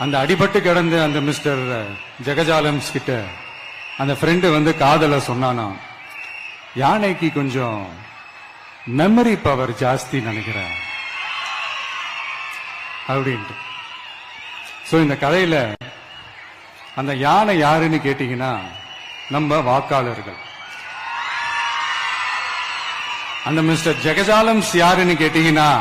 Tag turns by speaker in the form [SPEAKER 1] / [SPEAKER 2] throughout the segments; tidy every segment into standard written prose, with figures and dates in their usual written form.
[SPEAKER 1] அந்த அடிபட்டு கிடந்த அந்த மிஸ்டர் ஜெகஜாலம்ஸ் கிட்ட அந்த ஃப்ரெண்டு வந்து காதல சொன்னானா, யானைக்கு கொஞ்சம் மெமரி பவர் ஜாஸ்தி நினைக்கிறேன் அப்படின்ட்டு. சோ இந்த கதையில அந்த யானை யாருன்னு கேட்டீங்கன்னா நம்ம வாக்காளர்கள். அந்த மிஸ்டர் ஜெகஜாலம்ஸ் யாருன்னு கேட்டீங்கன்னா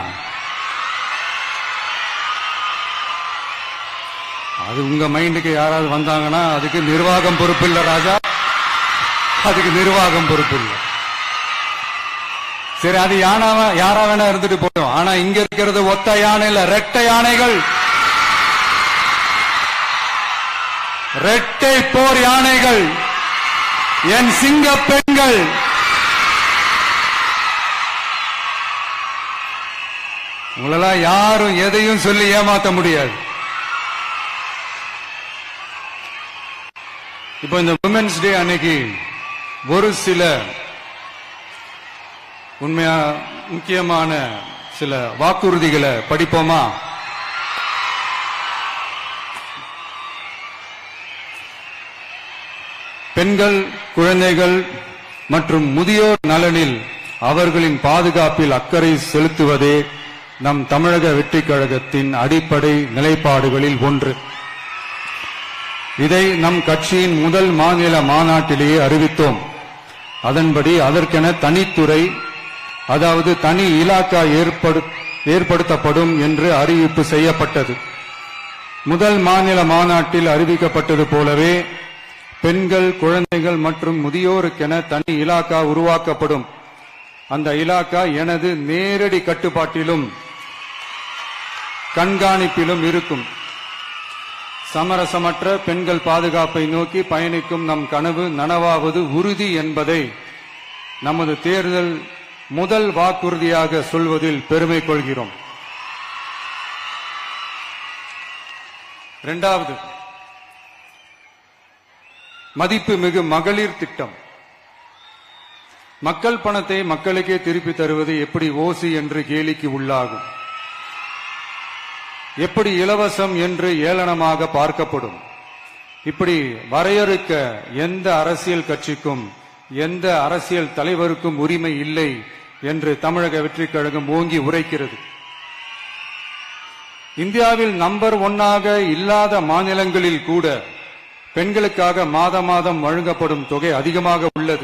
[SPEAKER 1] அது உங்க மைண்டுக்கு யாராவது வந்தாங்கன்னா அதுக்கு நிர்வாகம் பொறுப்பு இல்ல ராஜா, அதுக்கு நிர்வாகம் பொறுப்பு இல்ல. சரி, அது யாரா வேணா இருந்துட்டு போட்டோம். ஆனா இங்க இருக்கிறது ஒத்த யானை இல்ல, ரெட்டை யானைகள், ரெட்டை போர் யானைகள், என் சிங்க பெண்கள். உங்களெல்லாம் யாரும் எதையும் சொல்லி ஏமாத்த முடியாது. இப்போ இந்த விமென்ஸ் டே அன்னைக்கு ஒரு சில உண்மையா முக்கியமான சில வாக்குறுதிகளை படிப்போமா? பெண்கள், குழந்தைகள் மற்றும் முதியோர் நலனில் அவர்களின் பாதுகாப்பில் அக்கறை செலுத்துவதே நம் தமிழக வெற்றிக் கழகத்தின் அடிப்படை நிலைப்பாடுகளில் ஒன்று. இதை நம் கட்சியின் முதல் மாநில மாநாட்டிலேயே அறிவித்தோம். அதன்படி அதற்கென தனித்துறை, அதாவது தனி இலாக்கா ஏற்படுத்தப்படும் என்று அறிவிப்பு செய்யப்பட்டது. முதல் மாநில மாநாட்டில் அறிவிக்கப்பட்டது போலவே பெண்கள், குழந்தைகள் மற்றும் முதியோருக்கென தனி இலாக்கா உருவாக்கப்படும். அந்த இலாக்கா எனது நேரடி கட்டுப்பாட்டிலும் கண்காணிப்பிலும் இருக்கும். சமரசமற்ற பெண்கள் பாதுகாப்பை நோக்கி பயணிக்கும் நம் கனவு நனவாவது உறுதி என்பதை நமது தேர்தல் முதல் வாக்குறுதியாக சொல்வதில் பெருமை கொள்கிறோம். இரண்டாவது, மதிப்புமிகு மகளிர் திட்டம். மக்கள் பணத்தை மக்களுக்கே திருப்பி தருவது எப்படி ஓசி என்று கேலிக்கு உள்ளாகும், எப்படி இலவசம் என்று ஏளனமாக பார்க்கப்படும். இப்படி வரையறுக்க எந்த அரசியல் கட்சிக்கும் எந்த அரசியல் தலைவருக்கும் உரிமை இல்லை என்று தமிழக வெற்றிக் கழகம் ஓங்கி உரைக்கிறது. இந்தியாவில் நம்பர் 1 இல்லாத மாநிலங்களில் கூட பெண்களுக்காக மாதம் வழங்கப்படும் தொகை அதிகமாக உள்ளது.